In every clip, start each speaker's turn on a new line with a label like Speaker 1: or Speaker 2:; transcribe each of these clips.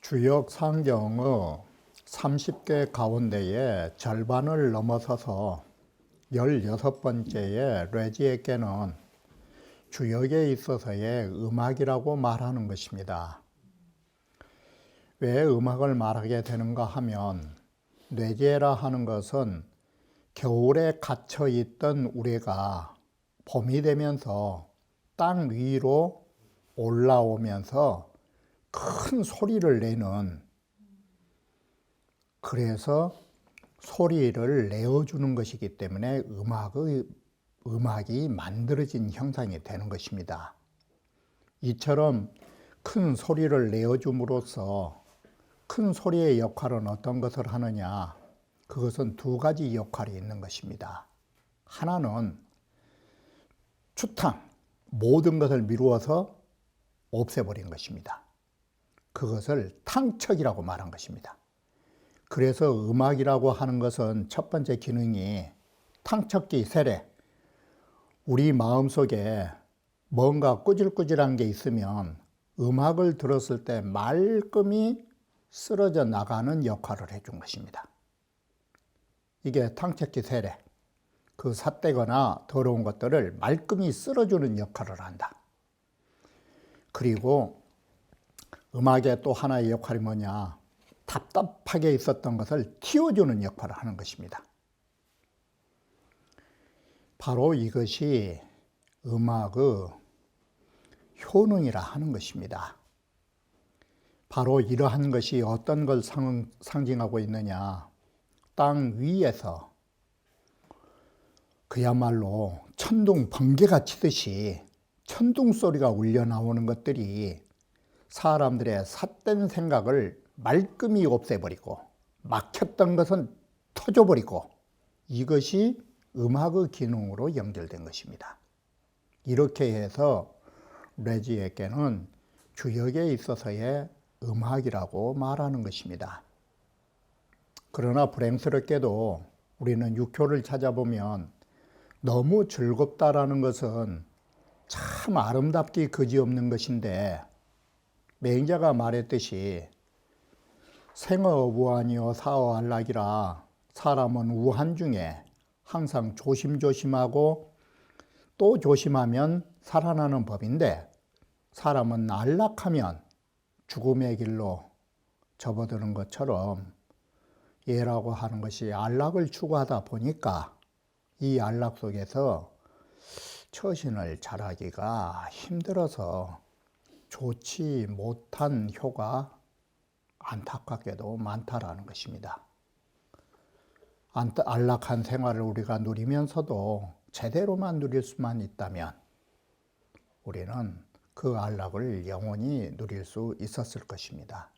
Speaker 1: 주역 상경의 30개 가운데의 절반을 넘어서서 16번째의 레지에게는 주역에 있어서의 음악이라고 말하는 것입니다. 왜 음악을 말하게 되는가 하면 레지에라 하는 것은 겨울에 갇혀 있던 우레가 봄이 되면서 땅 위로 올라오면서 큰 소리를 내는, 그래서 소리를 내어주는 것이기 때문에 음악이 만들어진 형상이 되는 것입니다. 이처럼 큰 소리를 내어줌으로써 큰 소리의 역할은 어떤 것을 하느냐? 그것은 두 가지 역할이 있는 것입니다. 하나는 추탕, 모든 것을 미루어서 없애버린 것입니다. 그것을 탕척이라고 말한 것입니다. 그래서 음악이라고 하는 것은 첫 번째 기능이 탕척기 세례, 우리 마음속에 뭔가 꾸질꾸질한 게 있으면 음악을 들었을 때 말끔히 쓰러져 나가는 역할을 해준 것입니다. 이게 탕척기 세례, 그 삿대거나 더러운 것들을 말끔히 쓸어주는 역할을 한다. 그리고 음악의 또 하나의 역할이 뭐냐? 답답하게 있었던 것을 틔워주는 역할을 하는 것입니다. 바로 이것이 음악의 효능이라 하는 것입니다. 바로 이러한 것이 어떤 걸 상징하고 있느냐? 땅 위에서 그야말로 천둥 번개가 치듯이 천둥 소리가 울려 나오는 것들이 사람들의 삿된 생각을 말끔히 없애버리고 막혔던 것은 터져버리고, 이것이 음악의 기능으로 연결된 것입니다. 이렇게 해서 레지에게는 주역에 있어서의 음악이라고 말하는 것입니다. 그러나 불행스럽게도 우리는 육효를 찾아보면 너무 즐겁다라는 것은 참 아름답기 그지없는 것인데, 맹자가 말했듯이 생어 우한이요 사어 안락이라, 사람은 우한 중에 항상 조심조심하고 또 조심하면 살아나는 법인데, 사람은 안락하면 죽음의 길로 접어드는 것처럼 예라고 하는 것이 안락을 추구하다 보니까 이 안락 속에서 처신을 잘하기가 힘들어서 좋지 못한 효가 안타깝게도 많다라는 것입니다. 안락한 생활을 우리가 누리면서도 제대로만 누릴 수만 있다면 우리는 그 안락을 영원히 누릴 수 있었을 것입니다.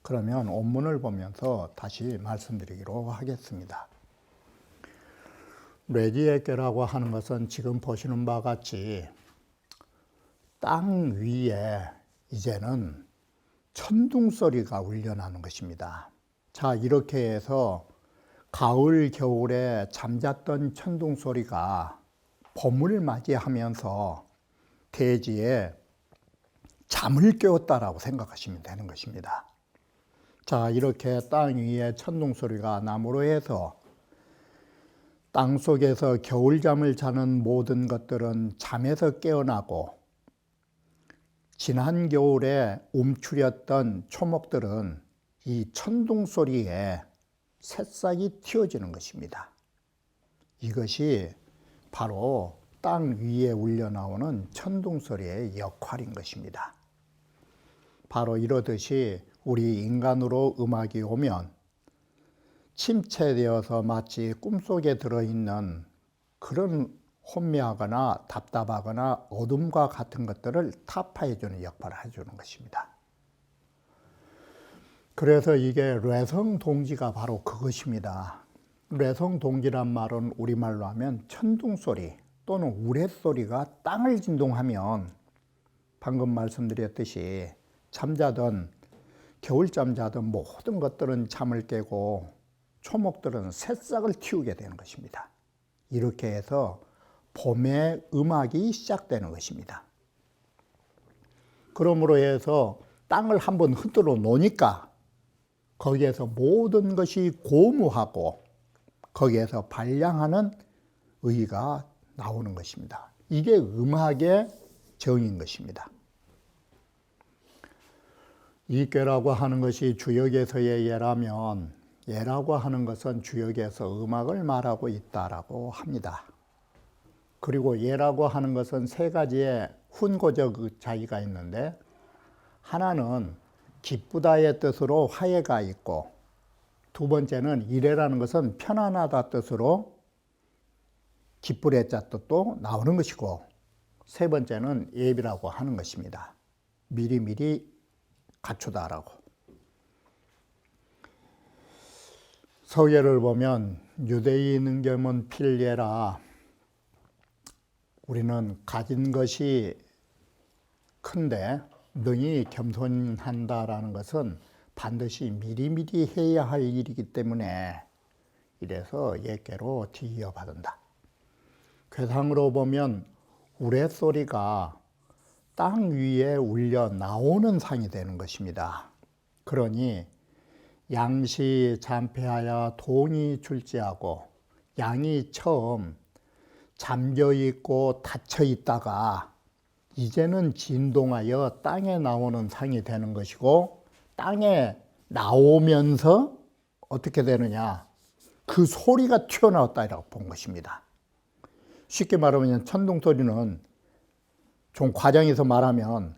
Speaker 1: 그러면 원문을 보면서 다시 말씀드리기로 하겠습니다. 레지에게라고 하는 것은 지금 보시는 바와 같이 땅 위에 이제는 천둥 소리가 울려나는 것입니다. 자, 이렇게 해서 가을, 겨울에 잠잤던 천둥 소리가 봄을 맞이하면서 대지에 잠을 깨웠다라고 생각하시면 되는 것입니다. 자, 이렇게 땅 위에 천둥 소리가 남으로 해서 땅 속에서 겨울잠을 자는 모든 것들은 잠에서 깨어나고, 지난 겨울에 움츠렸던 초목들은 이 천둥 소리에 새싹이 틔워지는 것입니다. 이것이 바로 땅 위에 울려 나오는 천둥 소리의 역할인 것입니다. 바로 이러듯이 우리 인간으로 음악이 오면 침체되어서 마치 꿈속에 들어있는 그런 혼미하거나 답답하거나 어둠과 같은 것들을 타파해주는 역할을 해주는 것입니다. 그래서 이게 뇌성동지가 바로 그것입니다. 뇌성동지란 말은 우리말로 하면 천둥소리, 또는 우레소리가 땅을 진동하면 방금 말씀드렸듯이 잠자던 겨울잠 자던 모든 것들은 잠을 깨고 초목들은 새싹을 틔우게 되는 것입니다. 이렇게 해서 봄의 음악이 시작되는 것입니다. 그러므로 해서 땅을 한번 흔들어 놓으니까 거기에서 모든 것이 고무하고 거기에서 발량하는 의가 나오는 것입니다. 이게 음악의 정인 것입니다. 이꾀라고 하는 것이 주역에서의 예라면 예라고 하는 것은 주역에서 음악을 말하고 있다라고 합니다. 그리고 예라고 하는 것은 세 가지의 훈고적 자의가 있는데 하나는 기쁘다의 뜻으로 화해가 있고 두 번째는 이래라는 것은 편안하다 뜻으로 기쁘레자 뜻도 나오는 것이고 세 번째는 예비라고 하는 것입니다. 미리미리 갖추다라고. 서예를 보면 유대인 능겸은 필예라. 우리는 가진 것이 큰데 능히 겸손한다라는 것은 반드시 미리미리 해야 할 일이기 때문에 이래서 예께로 뒤이어받는다. 괴상으로 보면 우레소리가 땅 위에 울려 나오는 상이 되는 것입니다. 그러니 양시 잠패하여 동이 출지하고 양이 처음 잠겨 있고 닫혀 있다가 이제는 진동하여 땅에 나오는 상이 되는 것이고 땅에 나오면서 어떻게 되느냐? 그 소리가 튀어나왔다라고 본 것입니다. 쉽게 말하면 천둥 소리는 좀 과장해서 말하면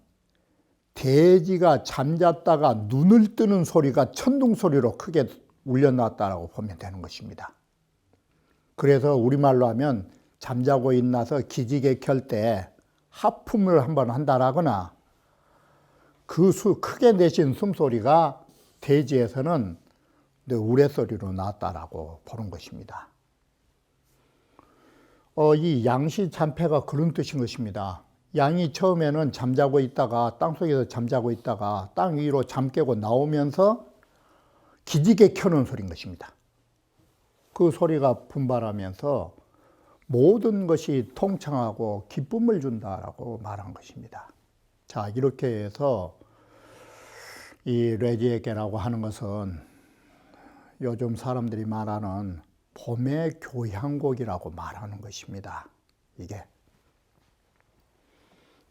Speaker 1: 돼지가 잠잤다가 눈을 뜨는 소리가 천둥 소리로 크게 울려나왔다라고 보면 되는 것입니다. 그래서 우리말로 하면 잠자고 있나서 기지개 켤 때 하품을 한번 한다라거나 그 크게 내신 숨소리가 돼지에서는 우레소리로 나왔다라고 보는 것입니다. 이 양시 잠패가 그런 뜻인 것입니다. 양이 처음에는 잠자고 있다가 땅속에서 잠자고 있다가 땅 위로 잠 깨고 나오면서 기지개 켜는 소리인 것입니다. 그 소리가 분발하면서 모든 것이 통창하고 기쁨을 준다라고 말한 것입니다. 자, 이렇게 해서 이 레지에게라고 하는 것은 요즘 사람들이 말하는 봄의 교향곡이라고 말하는 것입니다. 이게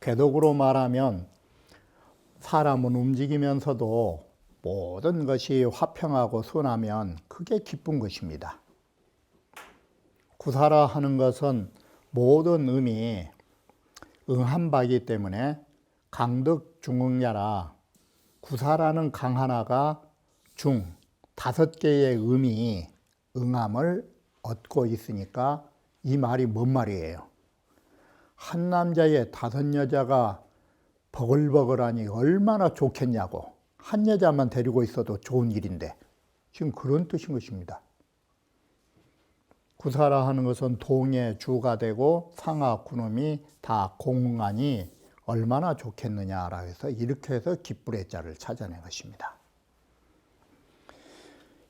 Speaker 1: 궤독으로 말하면 사람은 움직이면서도 모든 것이 화평하고 순하면 그게 기쁜 것입니다. 구사라 하는 것은 모든 음이 응한 바이기 때문에 강득 중응야라. 구사라는 강 하나가 중 5개의 음이 응함을 얻고 있으니까 이 말이 뭔 말이에요? 한 남자의 5 여자가 버글버글하니 얼마나 좋겠냐고. 한 여자만 데리고 있어도 좋은 일인데 지금 그런 뜻인 것입니다. 구사라 하는 것은 동의 주가 되고 상하 군음이 다 공응하니 얼마나 좋겠느냐라 해서 이렇게 해서 기쁘의 자를 찾아낸 것입니다.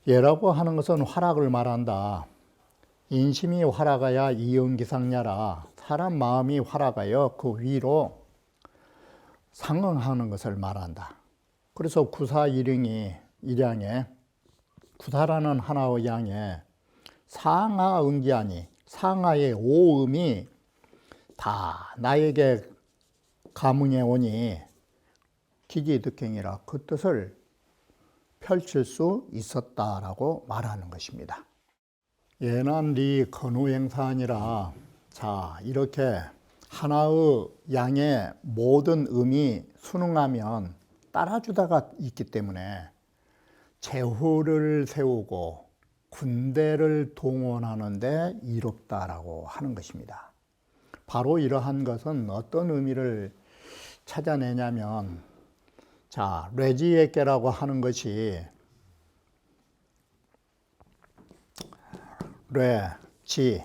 Speaker 1: 예라고 하는 것은 화락을 말한다. 인심이 화락하여 이응기상냐라. 사람 마음이 화락하여 그 위로 상응하는 것을 말한다. 그래서 구사 일양에 구사라는 하나의 양에 상하 응기하니 상하의 5음이 다 나에게 감응해 오니 기지득행이라 그 뜻을 펼칠 수 있었다라고 말하는 것입니다. 예난리 건우행사하니라. 자, 이렇게 하나의 양의 모든 음이 순응하면 따라주다가 있기 때문에 제후를 세우고 군대를 동원하는데 이롭다라고 하는 것입니다. 바로 이러한 것은 어떤 의미를 찾아내냐면, 자, 레지에게라고 하는 것이 레지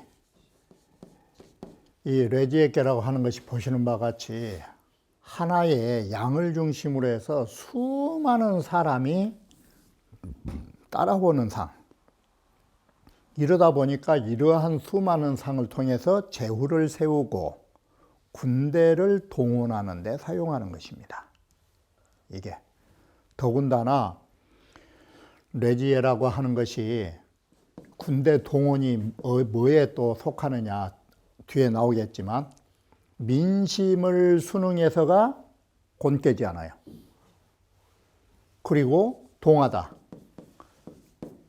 Speaker 1: 이 레지에케라고 하는 것이 보시는 바와 같이 하나의 양을 중심으로 해서 수많은 사람이 따라오는 상. 이러다 보니까 이러한 수많은 상을 통해서 제후를 세우고 군대를 동원하는 데 사용하는 것입니다. 이게 더군다나 레지에라고 하는 것이 군대 동원이 뭐에 또 속하느냐 뒤에 나오겠지만 민심을 순응해서가 곤깨지 않아요. 그리고 동하다.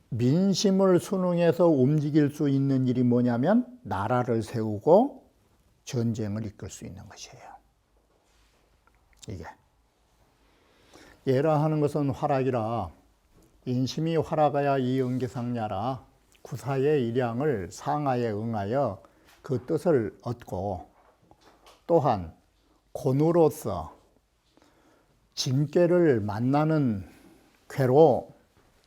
Speaker 1: 민심을 순응해서 움직일 수 있는 일이 뭐냐면 나라를 세우고 전쟁을 이끌 수 있는 것이에요. 이게 예라 하는 것은 화락이라 인심이 화락하야 이응기상냐라 구사의 일양을 상하에 응하여 그 뜻을 얻고 또한 곤으로서 징계를 만나는 궤로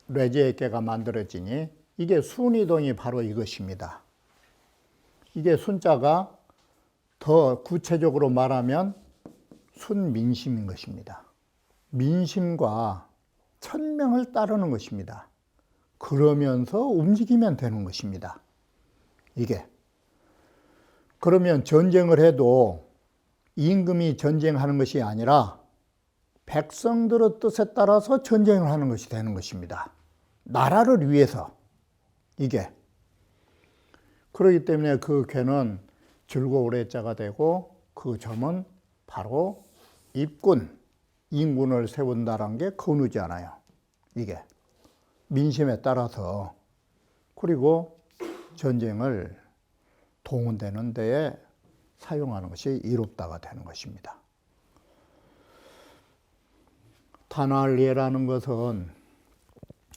Speaker 1: 레지에케가 만들어지니 이게 순이동이 바로 이것입니다. 이게 순자가 더 구체적으로 말하면 순민심인 것입니다. 민심과 천명을 따르는 것입니다. 그러면서 움직이면 되는 것입니다. 이게 그러면 전쟁을 해도 임금이 전쟁하는 것이 아니라 백성들의 뜻에 따라서 전쟁을 하는 것이 되는 것입니다. 나라를 위해서. 이게 그렇기 때문에 그 괴는 즐거우래자가 되고 그 점은 바로 입군, 인군을 세운다는 게 거누잖아요. 이게 민심에 따라서. 그리고 전쟁을 동원되는 데에 사용하는 것이 이롭다가 되는 것입니다. 단할리라는 것은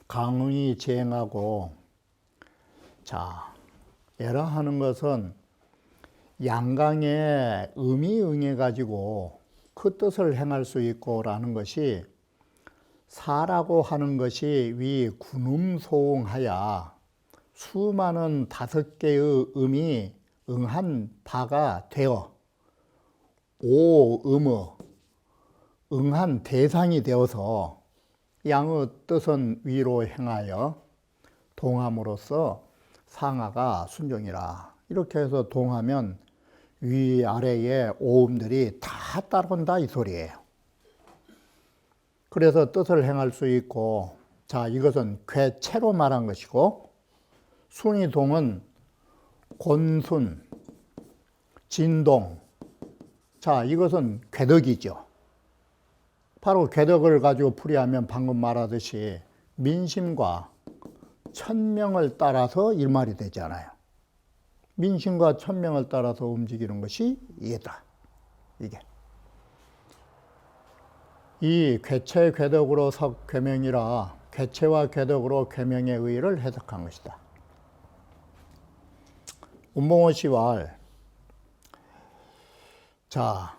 Speaker 1: 강응이 제행하고, 자, 예라 하는 것은 양강에 음이 응해가지고 그 뜻을 행할 수 있고 라는 것이 사라고 하는 것이 위 군음소응하야 수많은 5개의 음이 응한 바가 되어 오음의 응한 대상이 되어서 양의 뜻은 위로 행하여 동함으로써 상하가 순종이라. 이렇게 해서 동하면 위아래의 오음들이 다 따라온다 이 소리예요. 그래서 뜻을 행할 수 있고, 자, 이것은 괴체로 말한 것이고, 순이동은 곤순, 진동. 자, 이것은 괴덕이죠. 바로 괴덕을 가지고 풀이하면 방금 말하듯이 민심과 천명을 따라서 일말이 되잖아요. 민심과 천명을 따라서 움직이는 것이 이해다. 이게. 이 괴체 괴덕으로 석 괴명이라 괴체와 괴덕으로 괴명의 의의를 해석한 것이다. 운봉호 씨왈. 자,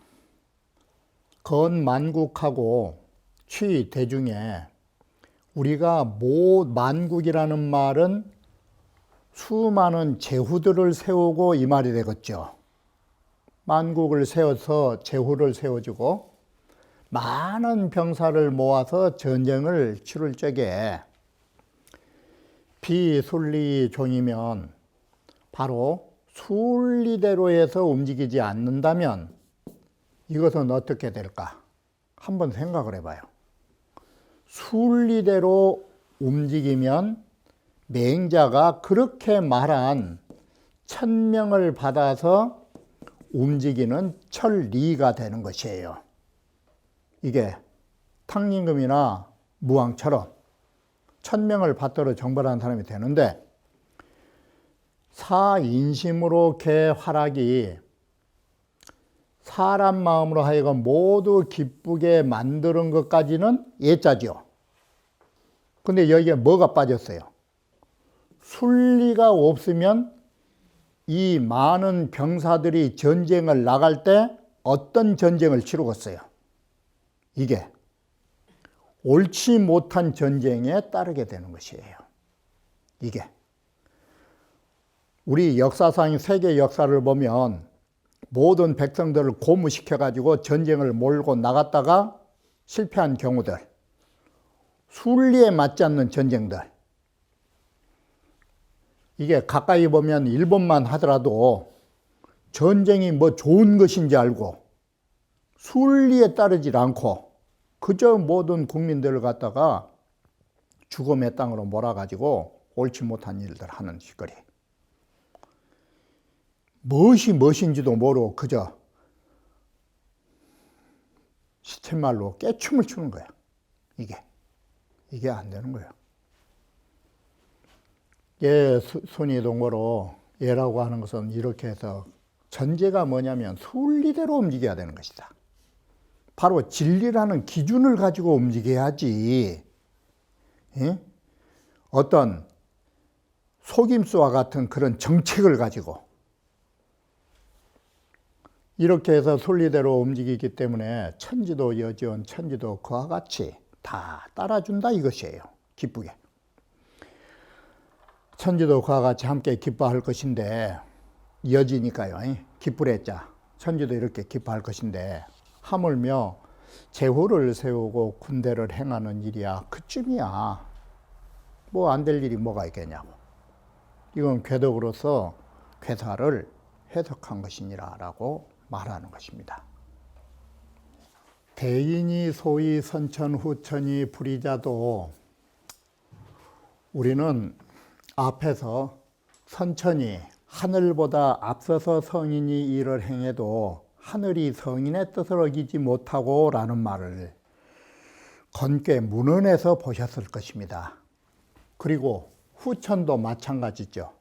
Speaker 1: 건만국하고 취대중에 우리가 만국이라는 말은 수많은 제후들을 세우고 이 말이 되겠죠. 만국을 세워서 제후를 세워주고 많은 병사를 모아서 전쟁을 치를 적에 비순리 종이면 바로 순리대로 해서 움직이지 않는다면 이것은 어떻게 될까? 한번 생각을 해봐요. 순리대로 움직이면 맹자가 그렇게 말한 천명을 받아서 움직이는 천리가 되는 것이에요. 이게 탕림금이나 무왕처럼 천명을 받들어 정벌하는 사람이 되는데, 사인심으로 개화락이 사람 마음으로 하여금 모두 기쁘게 만드는 것까지는 예자죠. 근데 여기에 뭐가 빠졌어요? 순리가 없으면 이 많은 병사들이 전쟁을 나갈 때 어떤 전쟁을 치르겠어요? 이게 옳지 못한 전쟁에 따르게 되는 것이에요. 이게 우리 역사상 세계 역사를 보면 모든 백성들을 고무시켜가지고 전쟁을 몰고 나갔다가 실패한 경우들, 순리에 맞지 않는 전쟁들, 이게 가까이 보면 일본만 하더라도 전쟁이 뭐 좋은 것인지 알고 순리에 따르질 않고 그저 모든 국민들을 갖다가 죽음의 땅으로 몰아가지고 옳지 못한 일들 하는 짓거리. 무엇이 무엇인지도 모르고 그저 시쳇말로 깨춤을 추는 거야. 이게 안 되는 거예요. 예, 순위동어로 예라고 하는 것은 이렇게 해서 전제가 뭐냐면 순리대로 움직여야 되는 것이다. 바로 진리라는 기준을 가지고 움직여야지. 예? 어떤 속임수와 같은 그런 정책을 가지고 이렇게 해서 순리대로 움직이기 때문에 천지도 여지온 천지도 그와 같이 다 따라준다 이것이에요. 기쁘게. 천지도 그와 같이 함께 기뻐할 것인데 여지니까요. 기쁘랬자. 천지도 이렇게 기뻐할 것인데 하물며 제후를 세우고 군대를 행하는 일이야. 그쯤이야. 뭐 안 될 일이 뭐가 있겠냐고. 이건 궤덕으로서 궤사를 해석한 것이니라라고 말하는 것입니다. 대인이 소위 선천 후천이 불이자도 우리는 앞에서 선천이 하늘보다 앞서서 성인이 일을 행해도 하늘이 성인의 뜻을 어기지 못하고 라는 말을 건꽤 문헌에서 보셨을 것입니다. 그리고 후천도 마찬가지죠.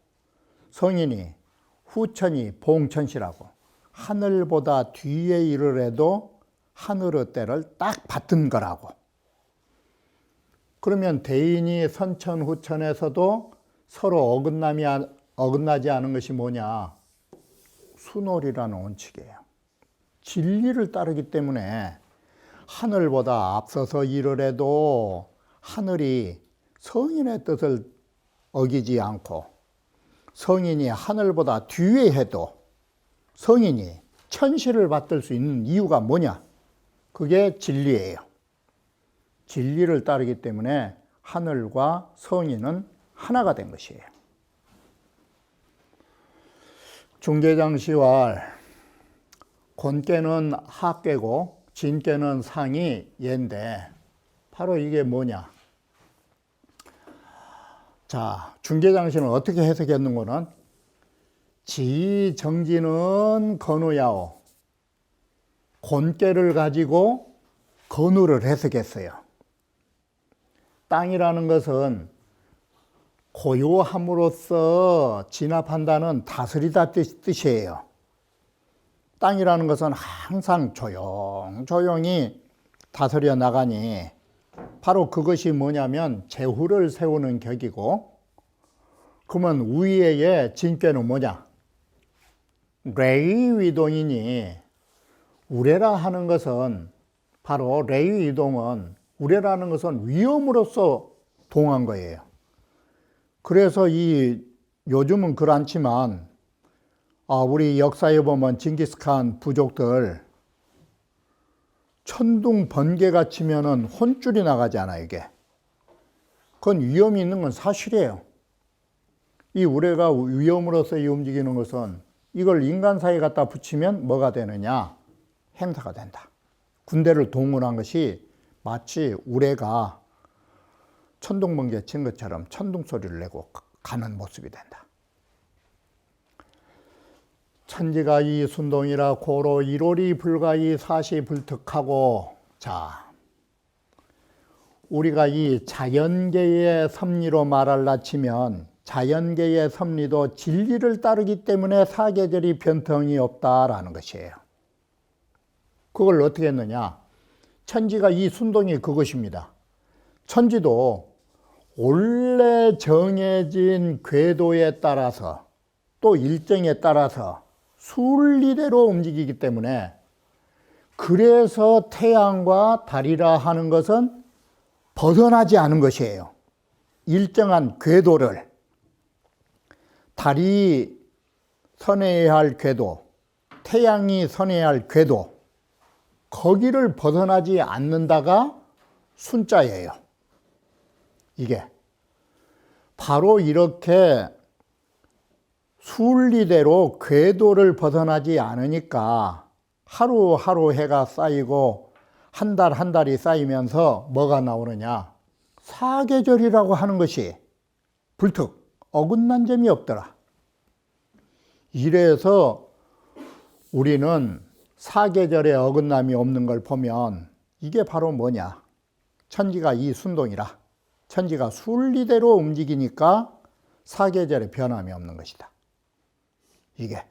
Speaker 1: 성인이 후천이 봉천시라고 하늘보다 뒤에 일을 해도 하늘의 때를 딱 받은 거라고. 그러면 대인이 선천 후천에서도 서로 어긋나지 않은 것이 뭐냐? 순월이라는 원칙이에요. 진리를 따르기 때문에 하늘보다 앞서서 일을 해도 하늘이 성인의 뜻을 어기지 않고 성인이 하늘보다 뒤에 해도 성인이 천시를 받들 수 있는 이유가 뭐냐? 그게 진리예요. 진리를 따르기 때문에 하늘과 성인은 하나가 된 것이에요. 중개장시왈 곤께는 하께고 진께는 상이 예인데 바로 이게 뭐냐? 자, 중개장시는 어떻게 해석했는고는 지정지는 건우야오 곤께를 가지고 건우를 해석했어요. 땅이라는 것은 고요함으로써 진압한다는 다스리다 뜻이에요. 땅이라는 것은 항상 조용히 다스려 나가니 바로 그것이 뭐냐면 제후를 세우는 격이고, 그러면 위에의 진께는 뭐냐? 레이위동이니 우레라 하는 것은 바로 레이위동은 우레라는 것은 위험으로써 동한 거예요. 그래서 요즘은 그렇지만 우리 역사에 보면 징기스칸 부족들 천둥 번개가 치면은 혼줄이 나가잖아 이게. 그건 위험이 있는 건 사실이에요. 이 우레가 위험으로서 움직이는 것은 이걸 인간사에 갖다 붙이면 뭐가 되느냐? 행사가 된다. 군대를 동원한 것이 마치 우레가 천둥번개 친 것처럼 천둥 소리를 내고 가는 모습이 된다. 천지가 이 순동이라 고로 일월이 불가이 사시 불특하고. 자, 우리가 이 자연계의 섭리로 말할라 치면 자연계의 섭리도 진리를 따르기 때문에 사계절이 변통이 없다라는 것이에요. 그걸 어떻게 했느냐? 천지가 이 순동이 그것입니다. 천지도 원래 정해진 궤도에 따라서 또 일정에 따라서 순리대로 움직이기 때문에, 그래서 태양과 달이라 하는 것은 벗어나지 않은 것이에요. 일정한 궤도를, 달이 선회해야 할 궤도, 태양이 선해야 할 궤도, 거기를 벗어나지 않는다가 순자예요. 이게 바로 이렇게 순리대로 궤도를 벗어나지 않으니까 하루하루 해가 쌓이고 한 달 한 달이 쌓이면서 뭐가 나오느냐, 사계절이라고 하는 것이 불특 어긋난 점이 없더라. 이래서 우리는 사계절에 어긋남이 없는 걸 보면 이게 바로 뭐냐, 천지가 이 순동이라, 천지가 순리대로 움직이니까 사계절에 변함이 없는 것이다. 이게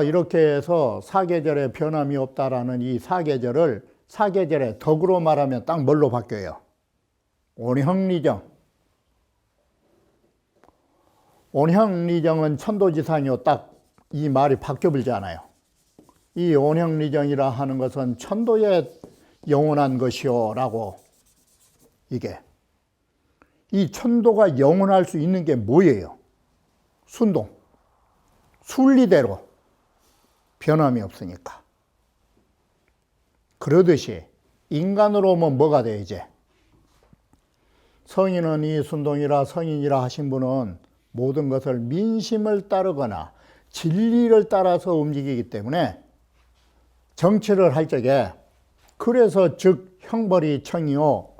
Speaker 1: 이렇게 해서 사계절에 변함이 없다라는 이 사계절을 사계절의 덕으로 말하면 딱 뭘로 바뀌어요? 온형리정. 온형리정은 천도지상이요, 딱 이 말이 바뀌어버리지 않아요. 이 온형리정이라 하는 것은 천도에 영원한 것이요 라고, 이게 이 천도가 영원할 수 있는 게 뭐예요? 순동, 순리대로 변함이 없으니까. 그러듯이 인간으로 오면 뭐가 돼? 이제 성인은 이 순동이라 성인이라 하신 분은 모든 것을 민심을 따르거나 진리를 따라서 움직이기 때문에 정치를 할 적에, 그래서 즉 형벌이 청이요,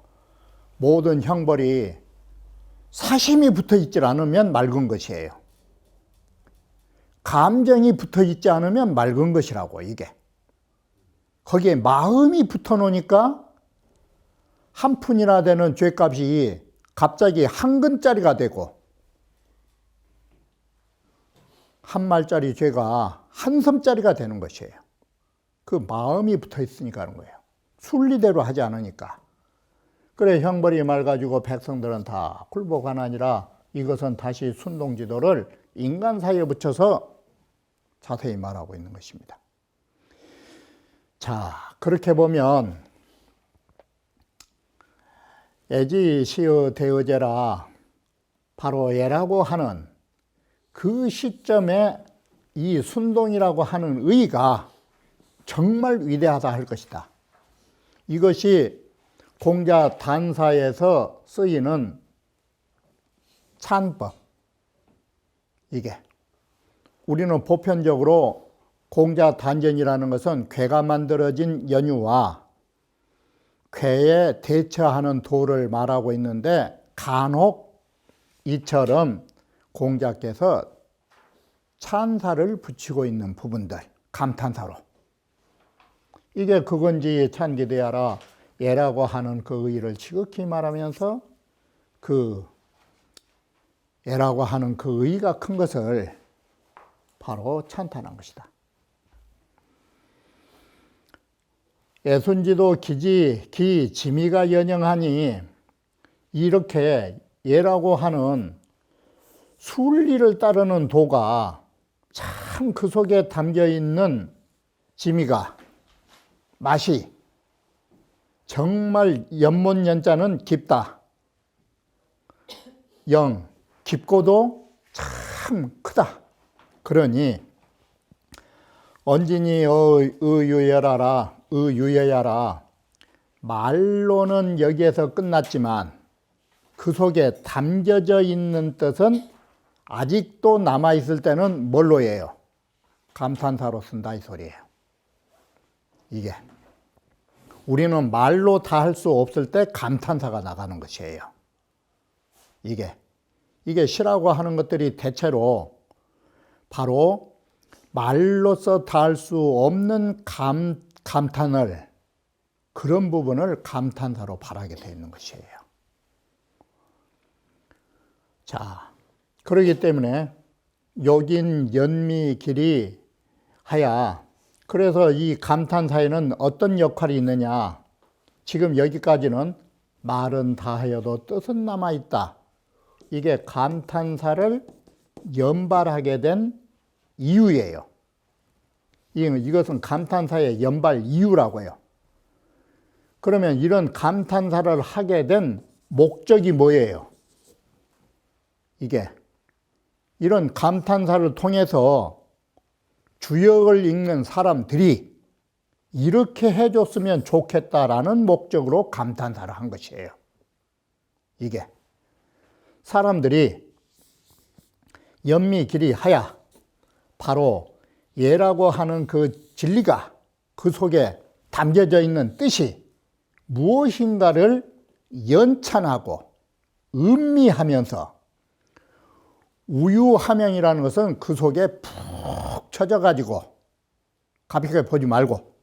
Speaker 1: 모든 형벌이 사심이 붙어 있질 않으면 맑은 것이에요. 감정이 붙어 있지 않으면 맑은 것이라고. 이게 거기에 마음이 붙어 놓으니까 한 푼이나 되는 죗값이 갑자기 한 근짜리가 되고, 한 말짜리 죄가 한 섬짜리가 되는 것이에요. 그 마음이 붙어 있으니까 하는 거예요. 순리대로 하지 않으니까. 그래 형벌이 맑아지고 백성들은 다 굴복하나니라. 이것은 다시 순동지도를 인간 사이에 붙여서 자세히 말하고 있는 것입니다. 자, 그렇게 보면 애지 시의 대의제라, 바로 예라고 하는 그 시점에 이 순동이라고 하는 의가 정말 위대하다 할 것이다. 이것이 공자 단사에서 쓰이는 찬법. 이게 우리는 보편적으로 공자 단전이라는 것은 궤가 만들어진 연유와 궤에 대처하는 도를 말하고 있는데, 간혹 이처럼 공자께서 찬사를 붙이고 있는 부분들, 감탄사로, 이게 그건지 찬기대하라 예라고 하는 그 의의를 지극히 말하면서 그 예라고 하는 그 의의가 큰 것을 바로 찬탄한 것이다. 예순지도 기 지미가 연영하니, 이렇게 예라고 하는 순리를 따르는 도가 참 그 속에 담겨 있는 지미가, 맛이 정말 연못연자는 깊다. 영 깊고도 참 크다. 그러니 언진이 의유여야라. 말로는 여기에서 끝났지만 그 속에 담겨져 있는 뜻은 아직도 남아있을 때는 뭘로 해요? 감탄사로 쓴다, 이 소리예요. 이게 우리는 말로 다 할 수 없을 때 감탄사가 나가는 것이에요. 이게 시라고 하는 것들이 대체로 바로 말로서 다 할 수 없는 감탄을, 그런 부분을 감탄사로 발하게 되어 있는 것이에요. 자, 그렇기 때문에 욕인 연미 길이 하야, 그래서 이 감탄사에는 어떤 역할이 있느냐, 지금 여기까지는 말은 다 하여도 뜻은 남아있다. 이게 감탄사를 연발하게 된 이유예요. 이것은 감탄사의 연발 이유라고 해요. 그러면 이런 감탄사를 하게 된 목적이 뭐예요? 이게 이런 감탄사를 통해서 주역을 읽는 사람들이 이렇게 해줬으면 좋겠다라는 목적으로 감탄사를 한 것이에요. 이게 사람들이 연미길이하야 바로 예라고 하는 그 진리가 그 속에 담겨져 있는 뜻이 무엇인가를 연찬하고 음미하면서 우유하명이라는 것은 그 속에 푹 젖어가지고 가볍게 보지 말고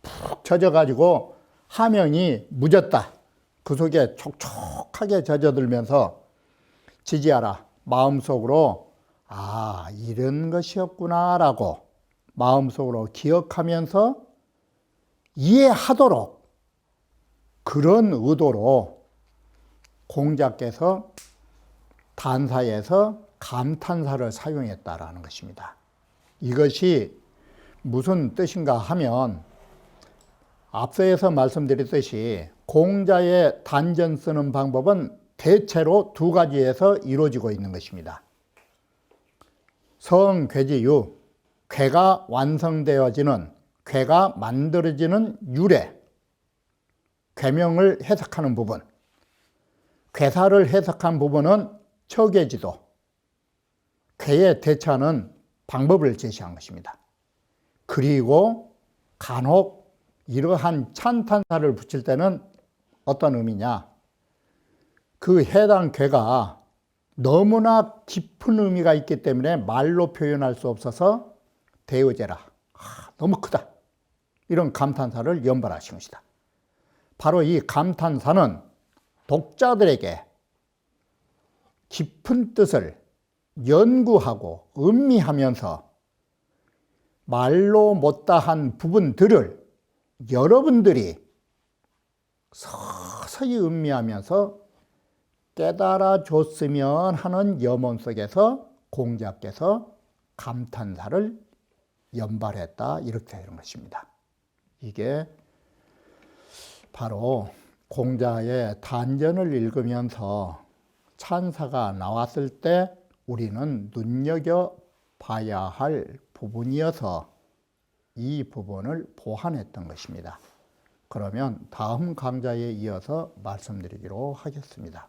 Speaker 1: 푹 젖어가지고 하명이 묻었다. 그 속에 촉촉하게 젖어들면서 지지하라. 마음속으로 아, 이런 것이었구나 라고 마음속으로 기억하면서 이해하도록 그런 의도로 공자께서 단사에서 감탄사를 사용했다라는 것입니다. 이것이 무슨 뜻인가 하면 앞서에서 말씀드렸듯이 공자의 단전 쓰는 방법은 대체로 두 가지에서 이루어지고 있는 것입니다. 성괴지유, 괴가 완성되어지는, 괴가 만들어지는 유래, 괴명을 해석하는 부분, 괴사를 해석한 부분은 처괴지도, 괴에 대처하는 방법을 제시한 것입니다. 그리고 간혹 이러한 찬탄사를 붙일 때는 어떤 의미냐? 그 해당 괴가 너무나 깊은 의미가 있기 때문에 말로 표현할 수 없어서 대어제라. 너무 크다. 이런 감탄사를 연발하신 것이다. 바로 이 감탄사는 독자들에게 깊은 뜻을 연구하고 음미하면서 말로 못다한 부분들을 여러분들이 서서히 음미하면서 깨달아 줬으면 하는 염원 속에서 공자께서 감탄사를 연발했다. 이렇게 되는 것입니다. 이게 바로 공자의 단전을 읽으면서 찬사가 나왔을 때 우리는 눈여겨봐야 할 부분이어서 이 부분을 보완했던 것입니다. 그러면 다음 강좌에 이어서 말씀드리기로 하겠습니다.